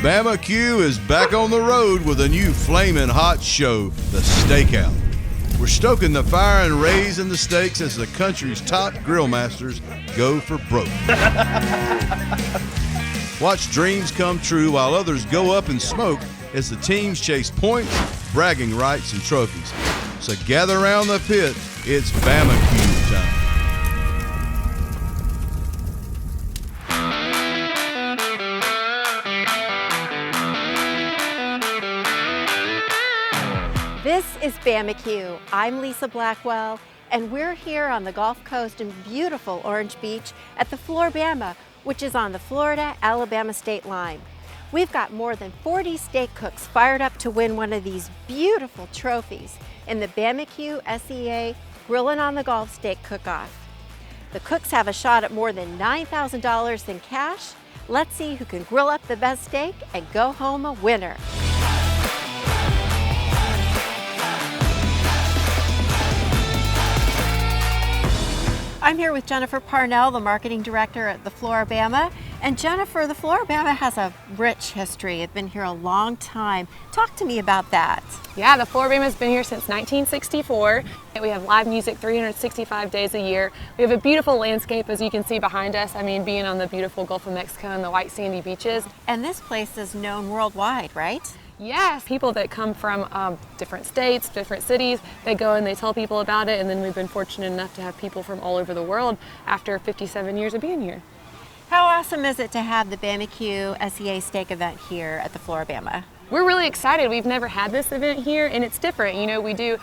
Bama-Q is back on the road with a new flaming hot show, the Stakeout. We're stoking the fire and raising the stakes as the country's top grill masters go for broke. Watch dreams come true while others go up in smoke as the teams chase points, bragging rights, and trophies. So gather around the pit, it's Bama-Q time. This is Bama-Q. I'm Lisa Blackwell, and we're here on the Gulf Coast in beautiful Orange Beach at the Flora Bama, which is on the Florida-Alabama state line. We've got more than 40 steak cooks fired up to win one of these beautiful trophies in the Bama-Q SCA Grillin' on the Gulf Steak Cook-off. The cooks have a shot at more than $9,000 in cash. Let's see who can grill up the best steak and go home a winner. I'm here with Jennifer Parnell, the marketing director at the Flora Bama. And Jennifer, the Flora Bama has a rich history. It's been here a long time. Talk to me about that. Yeah, the Flora Bama has been here since 1964. We have live music 365 days a year. We have a beautiful landscape, as you can see behind us. I mean, being on the beautiful Gulf of Mexico and the white sandy beaches. And this place is known worldwide, right? Yes, people that come from different states, different cities, they go and they tell people about it, and then we've been fortunate enough to have people from all over the world after 57 years of being here. How awesome is it to have the Bama-Q SCA Steak event here at the Flora Bama? We're really excited. We've never had this event here, and it's different. You know, we do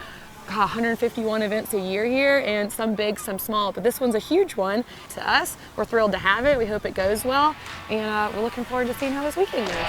151 events a year here, and some big, some small, but this one's a huge one. To us, we're thrilled to have it. We hope it goes well, and we're looking forward to seeing how this weekend goes.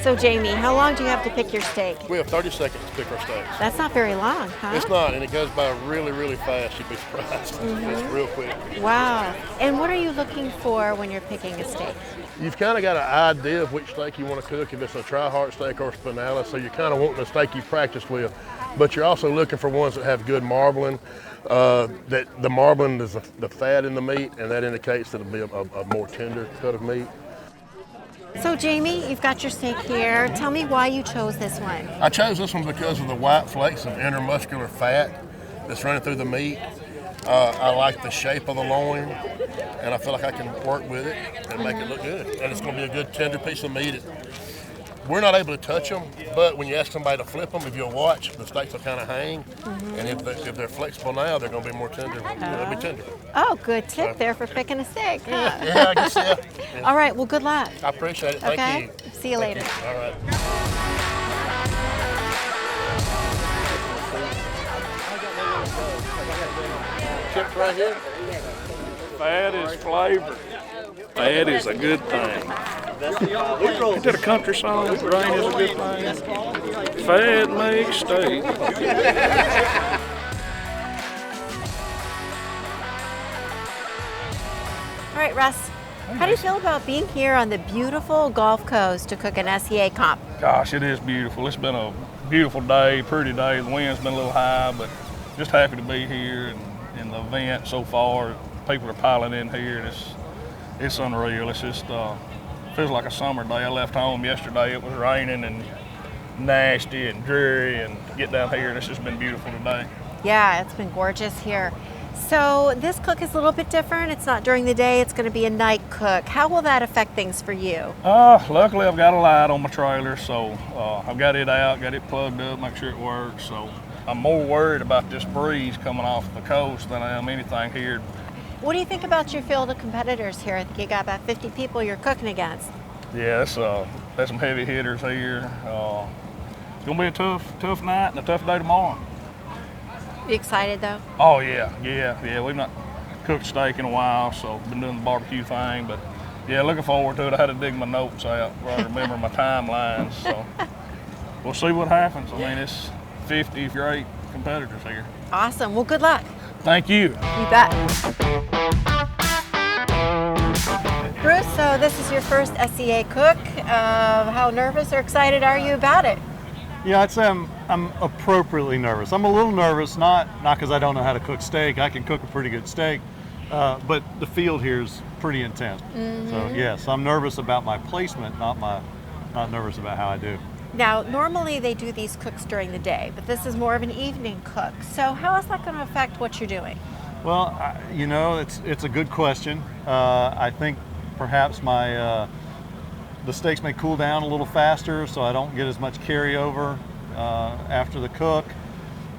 So Jamie, how long do you have to pick your steak? We have 30 seconds to pick our steaks. That's not very long, huh? It's not, and it goes by really, really fast. You'd be surprised. It's real quick. Wow. And what are you looking for when you're picking a steak? You've kind of got an idea of which steak you want to cook, if it's a tri-heart steak or a spinella, so you're kind of wanting a steak you've practiced with. But you're also looking for ones that have good marbling, that the marbling is the fat in the meat, and that indicates that it'll be a more tender cut of meat. So Jamie, you've got your steak here. Tell me why you chose this one. I chose this one because of the white flakes of intermuscular fat that's running through the meat. I like the shape of the loin, and I feel like I can work with it and make it look good. And it's going to be a good tender piece of meat. We're not able to touch them, but when you ask somebody to flip them, if you'll watch, the steaks will kind of hang. And if they're flexible now, they're going to be more tender. They'll be tender. Oh, good tip there for picking a steak, huh? Yeah, I guess, yeah. All right, well, good luck. I appreciate it. Thank Okay? you. See you later. All right. Chips right here. Fat is flavor. Fat is a good thing. Ain't that a country song? Rain is a good thing. Fat makes steak. All right, Russ, how do you feel about being here on the beautiful Gulf Coast to cook an SCA comp? Gosh, it is beautiful. It's been a beautiful day, pretty day. The wind's been a little high, but just happy to be here. And the event so far, people are piling in here, and it's unreal. It's just feels like a summer day. I left home yesterday. It was raining and nasty and dreary, and to get down here, and it's just been beautiful today. Yeah, it's been gorgeous here. So this cook is a little bit different. It's not during the day. It's going to be a night cook. How will that affect things for you? Luckily, I've got a light on my trailer, so I've got it out, got it plugged up, make sure it works. So I'm more worried about this breeze coming off the coast than I am anything here. What do you think about your field of competitors here? I think you got about 50 people you're cooking against. Yeah, that's some heavy hitters here. It's gonna be a tough night and a tough day tomorrow. You excited though? Oh yeah. We've not cooked steak in a while, so been doing the barbecue thing. But yeah, looking forward to it. I had to dig my notes out where I remember my timelines. So we'll see what happens. I mean, it's 50 great competitors here. Awesome. Well, good luck. Thank you. You bet. Bruce, so this is your first SCA cook. How nervous or excited are you about it? Yeah, I'd say I'm appropriately nervous. I'm a little nervous, not because I don't know how to cook steak. I can cook a pretty good steak, but the field here is pretty intense. So yes, I'm nervous about my placement, not nervous about how I do. Now, normally they do these cooks during the day, but this is more of an evening cook. So how is that going to affect what you're doing? Well, you know, it's a good question. I think perhaps the steaks may cool down a little faster, so I don't get as much carryover after the cook.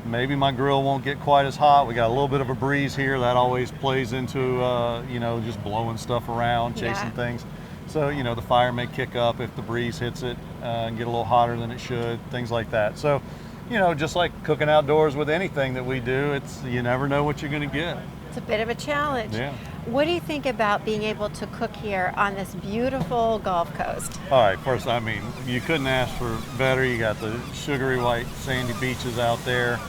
Maybe my grill won't get quite as hot. We got a little bit of a breeze here. That always plays into, you know, just blowing stuff around, chasing things. So, you know, the fire may kick up if the breeze hits it and get a little hotter than it should, things like that. So, you know, just like cooking outdoors with anything that we do, you never know what you're going to get. It's a bit of a challenge. Yeah. What do you think about being able to cook here on this beautiful Gulf Coast? All right, first, I mean, you couldn't ask for better. You got the sugary white sandy beaches out there.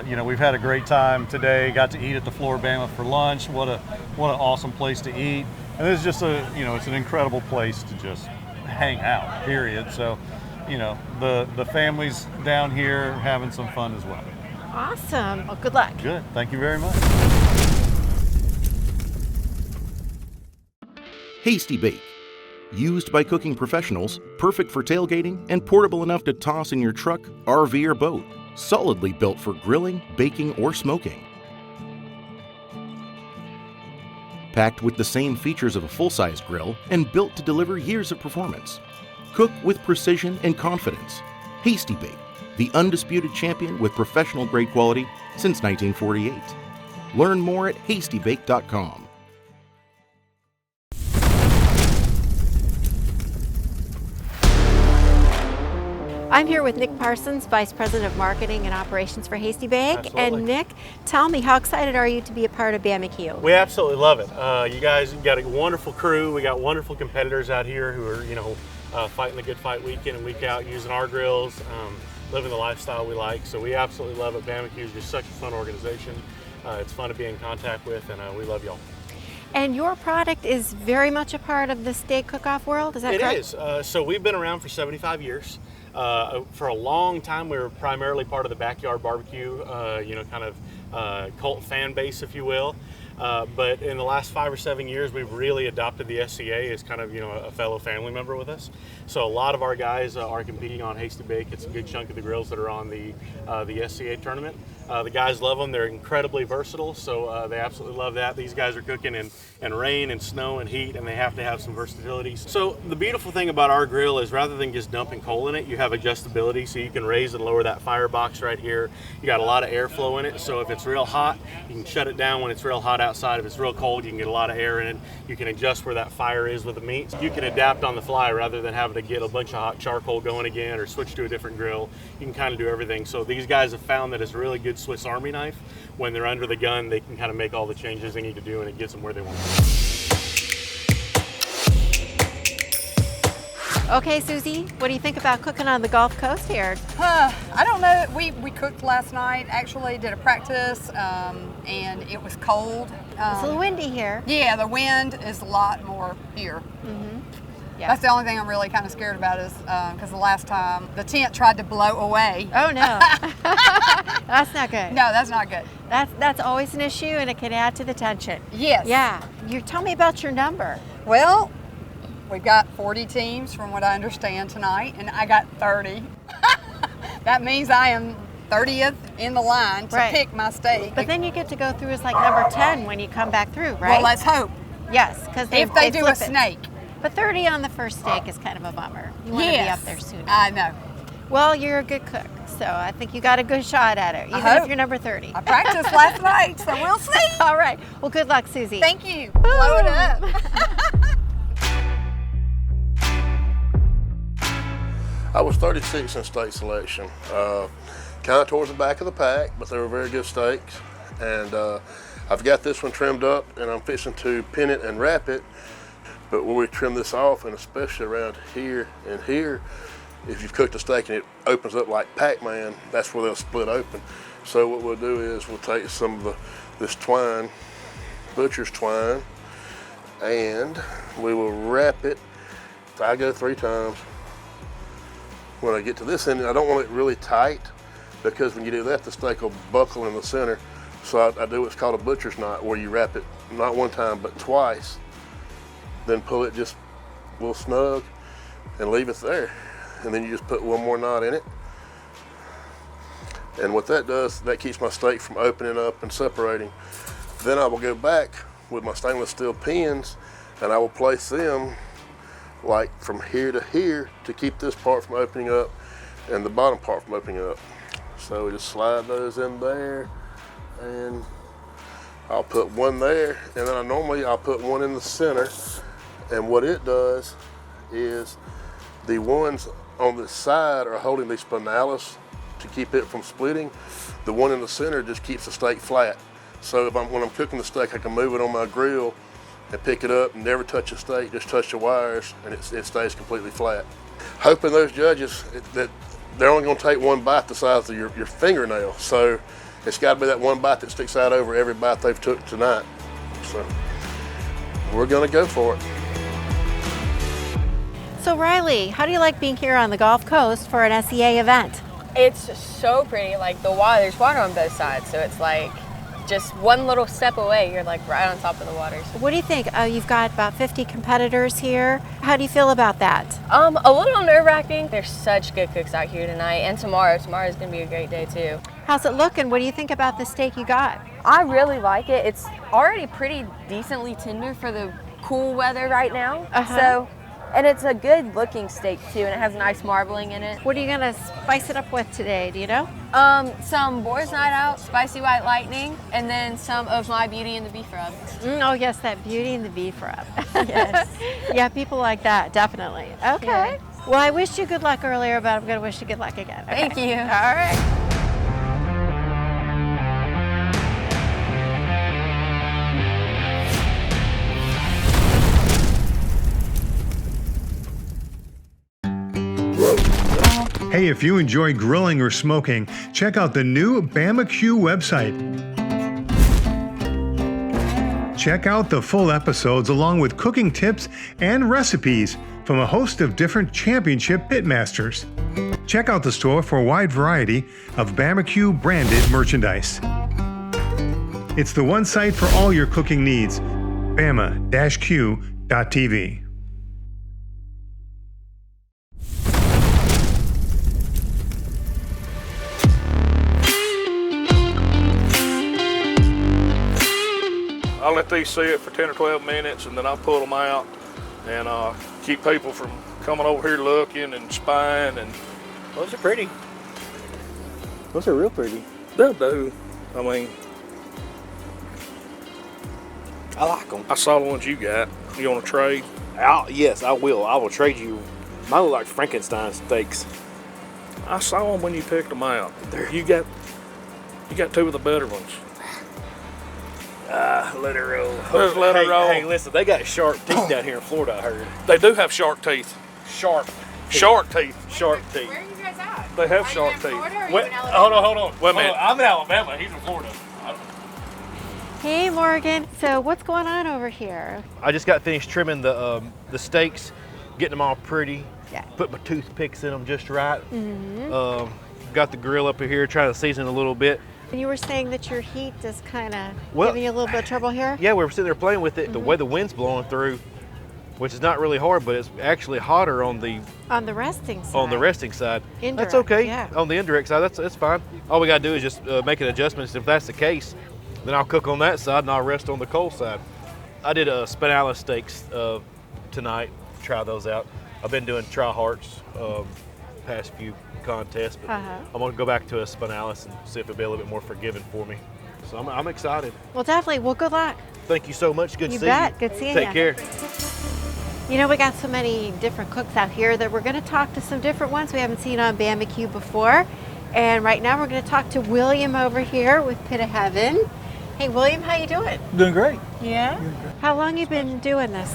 You know, we've had a great time today. Got to eat at the Flora Bama for lunch. What an awesome place to eat. And it's just it's an incredible place to just hang out, period. So, you know, the families down here having some fun as well. Awesome. Well, good luck. Good. Thank you very much. Hasty Bake. Used by cooking professionals, perfect for tailgating, and portable enough to toss in your truck, RV, or boat. Solidly built for grilling, baking, or smoking. Packed with the same features of a full-size grill and built to deliver years of performance. Cook with precision and confidence. Hasty Bake, the undisputed champion with professional-grade quality since 1948. Learn more at hastybake.com. I'm here with Nick Parsons, Vice President of Marketing and Operations for Hasty Bake. Absolutely. And Nick, tell me, how excited are you to be a part of Bama-Q? We absolutely love it. You guys got a wonderful crew. We got wonderful competitors out here who are, you know, fighting the good fight week in and week out, using our grills, living the lifestyle we like. So we absolutely love it. Bama-Q is just such a fun organization. It's fun to be in contact with, and we love y'all. And your product is very much a part of the steak cook-off world, is that correct? It is. So we've been around for 75 years. For a long time, we were primarily part of the backyard barbecue, you know, kind of cult fan base, if you will. But in the last 5 or 7 years, we've really adopted the SCA as kind of, you know, a fellow family member with us. So a lot of our guys are competing on Hasty Bake. It's a good chunk of the grills that are on the SCA tournament. The guys love them. They're incredibly versatile, so they absolutely love that. These guys are cooking in rain and snow and heat, and they have to have some versatility. So the beautiful thing about our grill is rather than just dumping coal in it, you have adjustability, so you can raise and lower that firebox right here. You got a lot of airflow in it, so if it's real hot, you can shut it down when it's real hot outside. If it's real cold, you can get a lot of air in it. You can adjust where that fire is with the meat. You can adapt on the fly rather than having to get a bunch of hot charcoal going again or switch to a different grill. You can kind of do everything. So these guys have found that it's a really good Swiss Army knife. When they're under the gun, they can kind of make all the changes they need to do, and it gets them where they want to go. Okay, Susie, what do you think about cooking on the Gulf Coast here? I don't know. We cooked last night, actually did a practice, and it was cold. It's a little windy here. Yeah, the wind is a lot more here. Yeah. That's the only thing I'm really kind of scared about is because the last time the tent tried to blow away. Oh no, that's not good. No, that's not good. That's always an issue, and it can add to the tension. Yes. Yeah. You tell me about your number. Well, we've got 40 teams from what I understand tonight, and I got 30. That means I am 30th in the line to pick my steak. But then you get to go through as like number 10 when you come back through, right? Well, let's hope. Yes, because if they do a snake. But 30 on the first steak is kind of a bummer. You want to be up there sooner. I know. Well, you're a good cook, so I think you got a good shot at it, even if you're number 30. I practiced last night, so we'll see. All right. Well, good luck, Susie. Thank you. Blow it up. I was 36 in steak selection. Kind of towards the back of the pack, but they were very good steaks. And I've got this one trimmed up, and I'm fixing to pin it and wrap it. But when we trim this off, and especially around here and here, if you've cooked a steak and it opens up like Pac-Man, that's where they'll split open. So what we'll do is we'll take some of this twine, butcher's twine, and we will wrap it. I go 3 times. when I get to this end, I don't want it really tight, because when you do that, the steak will buckle in the center. So I do what's called a butcher's knot, where you wrap it not one time, but twice, then pull it just a little snug and leave it there. And then you just put one more knot in it. And what that does, that keeps my steak from opening up and separating. Then I will go back with my stainless steel pins, and I will place them like from here to here to keep this part from opening up and the bottom part from opening up. So we just slide those in there, and I'll put one there, and then I'll put one in the center. And what it does is the ones on the side are holding the spinalis to keep it from splitting. The one in the center just keeps the steak flat. So when I'm cooking the steak, I can move it on my grill and pick it up and never touch the steak, just touch the wires, and it stays completely flat. Hoping those judges that they're only going to take one bite the size of your fingernail. So it's got to be that one bite that sticks out over every bite they've took tonight. So we're going to go for it. So Rylee, how do you like being here on the Gulf Coast for an SCA event? It's so pretty, like there's water on both sides, so it's like just one little step away, you're like right on top of the waters. What do you think? You've got about 50 competitors here. How do you feel about that? A little nerve-wracking. There's such good cooks out here tonight, and tomorrow. Tomorrow's gonna be a great day too. How's it looking? What do you think about the steak you got? I really like it. It's already pretty decently tender for the cool weather right now. So. And it's a good looking steak too, and it has nice marbling in it. What are you gonna spice it up with today, do you know? Some Boys Night Out, Spicy White Lightning, and then some of my Beauty and the Beef Rub. Oh yes, that Beauty and the Beef Rub. Yes. Yeah, people like that, definitely. Okay. Yeah. Well, I wished you good luck earlier, but I'm gonna wish you good luck again. Okay. Thank you. All right. Hey, if you enjoy grilling or smoking, check out the new Bama-Q website. Check out the full episodes along with cooking tips and recipes from a host of different championship pitmasters. Check out the store for a wide variety of Bama-Q branded merchandise. It's the one site for all your cooking needs, bama-q.tv. I'll let these sit for 10 or 12 minutes, and then I'll pull them out and keep people from coming over here looking and spying. And those are pretty. Those are real pretty. They'll do. I mean, I like them. I saw the ones you got. You want to trade? Yes, I will. I will trade you. Mine look like Frankenstein steaks. I saw them when you picked them out. You got two of the better ones. Let it roll. Let's let it roll. Hey, listen, they got sharp teeth down here in Florida, I heard. They do have sharp teeth. Sharp teeth. Sharp teeth. Sharp teeth. Where are you guys at? They have sharp teeth. Hold on. Wait a minute. I'm in Alabama. He's in Florida. Hey Morgan, so what's going on over here? I just got finished trimming the steaks, getting them all pretty. Yeah. Put my toothpicks in them just right. Got the grill up here, trying to season a little bit. And you were saying that your heat is kind of Well, giving you a little bit of trouble here? Yeah, we were sitting there playing with it. The way the wind's blowing through, which is not really hard, but it's actually hotter on the resting side. On the resting side. Indirect, that's okay. Yeah. On the indirect side, that's fine. All we got to do is just make an adjustment. If that's the case, then I'll cook on that side and I'll rest on the cold side. I did spinalis steaks tonight. Try those out. I've been doing tri-hearts past few contests, but I'm going to go back to a spinalis and see if it'll be a little bit more forgiving for me. So I'm excited. Well, definitely. Well, good luck. Thank you so much. Good to see you. You bet. Good seeing you. Take care. You know, we got so many different cooks out here that we're going to talk to some different ones we haven't seen on Bama-Q before. And right now we're going to talk to William over here with Pit of Heaven. Hey, William, how you doing? Doing great. Yeah? Doing great. How long you been doing this?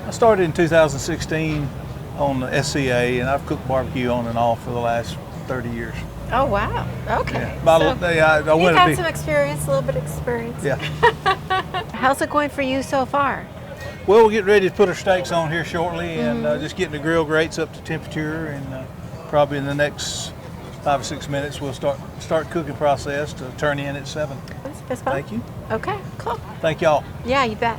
I started in 2016 on the SCA, and I've cooked barbecue on and off for the last 30 years. Oh, wow. Okay. Yeah. So you've had some experience, a little bit of experience. Yeah. How's it going for you so far? Well, we're getting ready to put our steaks on here shortly, and just getting the grill grates up to temperature, and probably in the next 5 or 6 minutes, we'll start cooking process to turn in at 7. That's fun. Thank you. Okay, cool. Thank y'all. Yeah, you bet.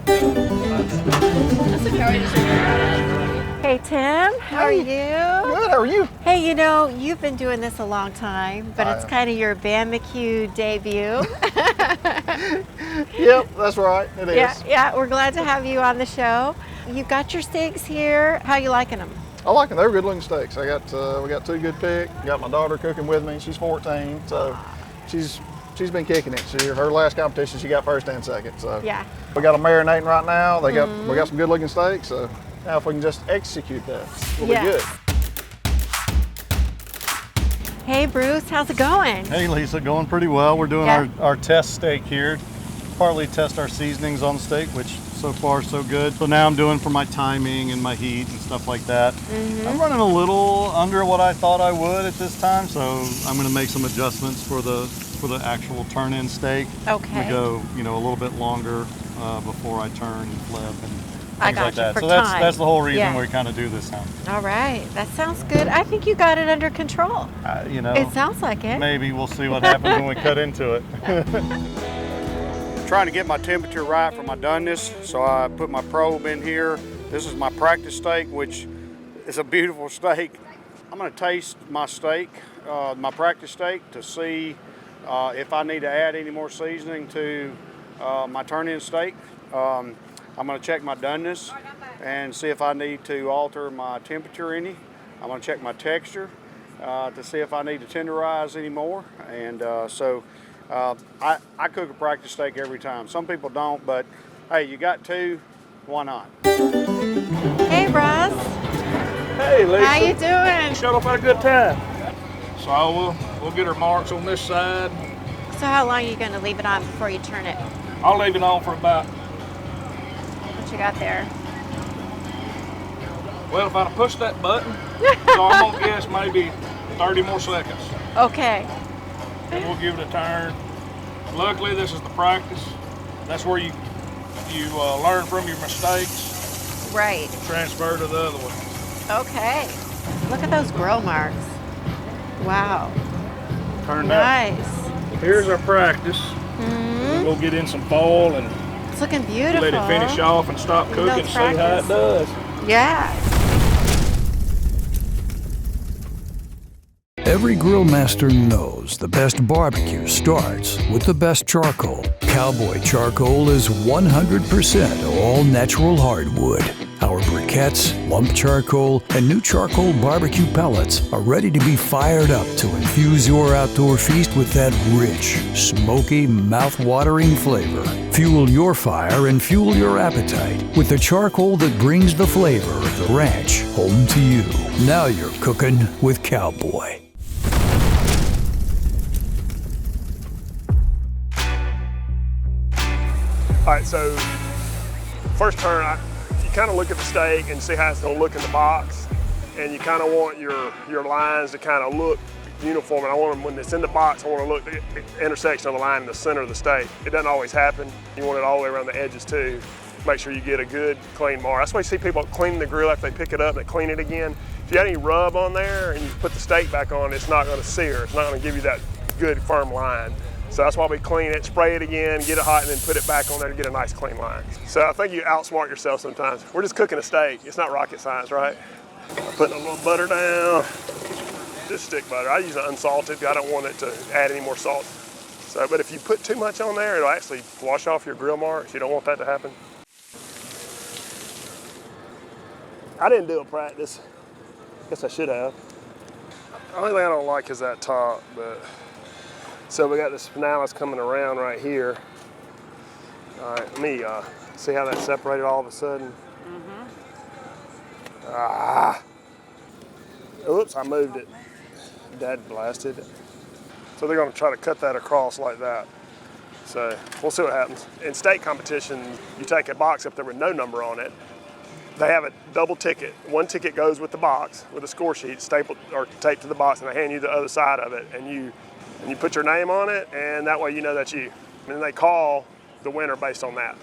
Hey, Tim, how are you? Good, how are you? Hey, you know, you've been doing this a long time, but it's kind of your Bama-Q debut. Yep, that's right, it is. Yeah, we're glad to have you on the show. You've got your steaks here. How you liking them? I like them. They're good looking steaks. We got 2 good picks. Got my daughter cooking with me. She's 14, so she's been kicking it. Her last competition, she got first and second. So yeah, we got them marinating right now. We got some good looking steaks. So now if we can just execute that, we'll be good. Hey Bruce, how's it going? Hey Lisa, going pretty well. We're doing our test steak here. Partly test our seasonings on the steak, which so far so good. So now I'm doing for my timing and my heat and stuff like that. I'm running a little under what I thought I would at this time, so I'm going to make some adjustments for the actual turn-in steak. Okay. We go, a little bit longer before I turn and flip and things I got like you, that. for So time. that's the whole reason we kind of do this now. All right, that sounds good. I think you got it under control. It sounds like it. Maybe we'll see what happens when we cut into it. Trying to get my temperature right for my doneness, so I put my probe in here. This is my practice steak, which is a beautiful steak. I'm going to taste my steak, my practice steak, to see if I need to add any more seasoning to my turn-in steak. I'm going to check my doneness and see if I need to alter my temperature any. I'm going to check my texture to see if I need to tenderize any more. And I cook a practice steak every time. Some people don't, but hey, you got to, why not? Hey, Russ. Hey, Lisa. How you doing? Shut up, had a good time. So we'll get our marks on this side. So how long are you going to leave it on before you turn it? I'll leave it on for about, What you got there? well, if I push that button, so I'm going to guess maybe 30 more seconds. Okay. We'll give it a turn. Luckily, this is the practice. That's where you learn from your mistakes. Right. Transfer to the other one. Okay. Look at those grill marks. Wow. Turn nice. That. Here's our practice. We'll get in some foil and it's looking beautiful. let it finish off and stop cooking and see how it does. Yeah. Every grill master knows the best barbecue starts with the best charcoal. Cowboy charcoal is 100% all natural hardwood. Our briquettes, lump charcoal, and new charcoal barbecue pellets are ready to be fired up to infuse your outdoor feast with that rich, smoky, mouth-watering flavor. Fuel your fire and fuel your appetite with the charcoal that brings the flavor of the ranch home to you. Now you're cooking with Cowboy. All right, so first turn, you kind of look at the steak and see how it's gonna look in the box, and you kind of want your lines to kind of look uniform. And I want them, when it's in the box, I want to look at the intersection of the line in the center of the steak. It doesn't always happen. You want it all the way around the edges too. Make sure you get a good clean mark. That's why you see people cleaning the grill after they pick it up and they clean it again. If you got any rub on there and you put the steak back on, it's not gonna sear. It's not gonna give you that good firm line. So that's why we clean it, spray it again, get it hot, and then put it back on there to get a nice clean line. So I think you outsmart yourself sometimes. We're just cooking a steak. It's not rocket science, right? Putting a little butter down, just stick butter. I use it unsalted. I don't want it to add any more salt. So, but if you put too much on there, it'll actually wash off your grill marks. You don't want that to happen. I didn't do a practice. Guess I should have. The only thing I don't like is that top, but. So we got the spinalis coming around right here. All right, let me see how that separated all of a sudden. Oops, I moved it. Dad blasted. So they're gonna try to cut that across like that. So we'll see what happens. In state competition, you take a box up there with no number on it. They have a double ticket. One ticket goes with the box with a score sheet stapled or taped to the box, and they hand you the other side of it, and you put your name on it, and that way you know that's you. And then they call the winner based on that.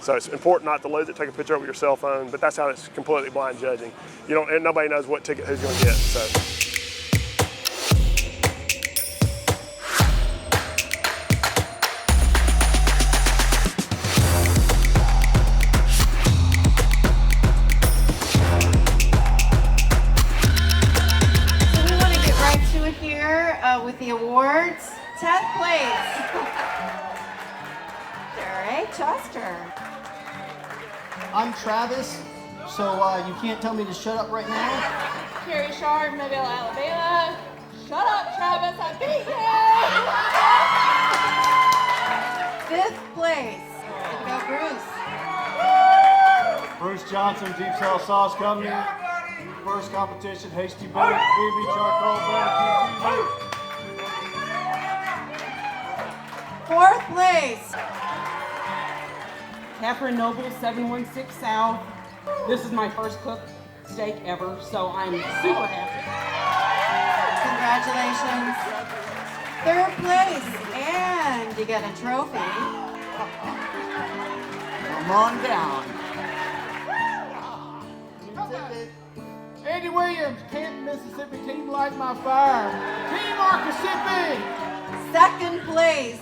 So it's important not to lose it, take a picture of it with your cell phone, but that's how it's completely blind judging. Nobody knows what ticket who's gonna get, so. place. All right, Chester. I'm Travis, so you can't tell me to shut up right now. Carrie Shard, Mobile, Alabama. Shut up, Travis, I beat you! 5th place. Here we go, Bruce. Bruce Johnson, Deep South Sauce Company. First competition, Hasty Baked, BB Charcoal Barbecue. 4th place. Catherine Noble, 716 South. This is my first cooked steak ever, so I'm super happy. Congratulations. 3rd place, and you get a trophy. Come on down. Andy Williams, Canton, Mississippi, Team Light My Fire. Team Arcasipi. 2nd place.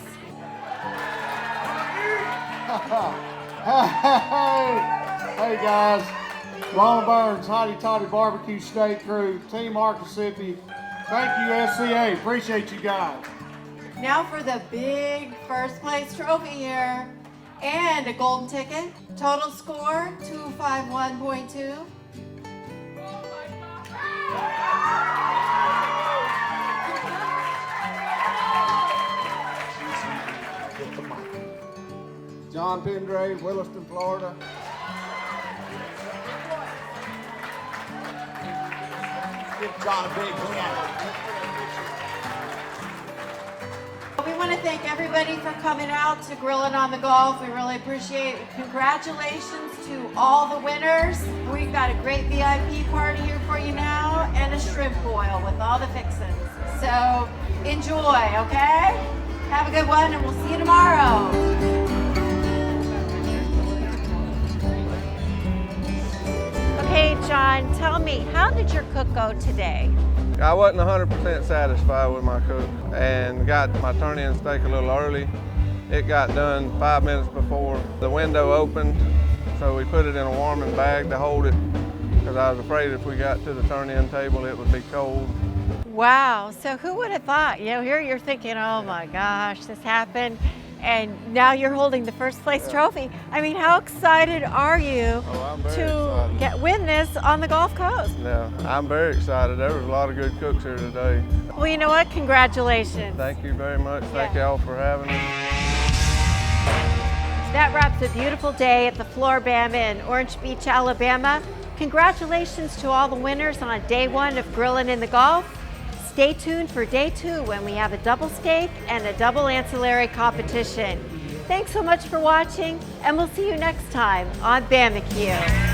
Hey guys, Ronald Burns, Hottie Toddy Barbecue Steak Crew, Team Arcasipi. Thank you, SCA. Appreciate you guys. Now for the big 1st place trophy here. And a golden ticket. Total score, 251.2. John Pendrave, Williston, Florida. Give John a big hand. We want to thank everybody for coming out to Grillin' on the Golf. We really appreciate it. Congratulations to all the winners. We've got a great VIP party here for you now and a shrimp boil with all the fixins. So enjoy, okay? Have a good one and we'll see you tomorrow. Okay, John, tell me, how did your cook go today? I wasn't 100% satisfied with my cook and got my turn-in steak a little early. It got done 5 minutes before the window opened, so we put it in a warming bag to hold it because I was afraid if we got to the turn-in table it would be cold. Wow, so who would have thought? You know, here you're thinking, oh my gosh, this happened, and now you're holding the 1st place trophy. I mean, how excited are you to win this on the Gulf Coast? Yeah, I'm very excited. There was a lot of good cooks here today. Well, you know what? Congratulations. Thank you very much. Thank y'all for having me. That wraps a beautiful day at the Flora Bama in Orange Beach, Alabama. Congratulations to all the winners on day 1 of Grillin' in the Gulf. Stay tuned for day 2 when we have a double steak and a double ancillary competition. Thanks so much for watching, and we'll see you next time on Bama-Q.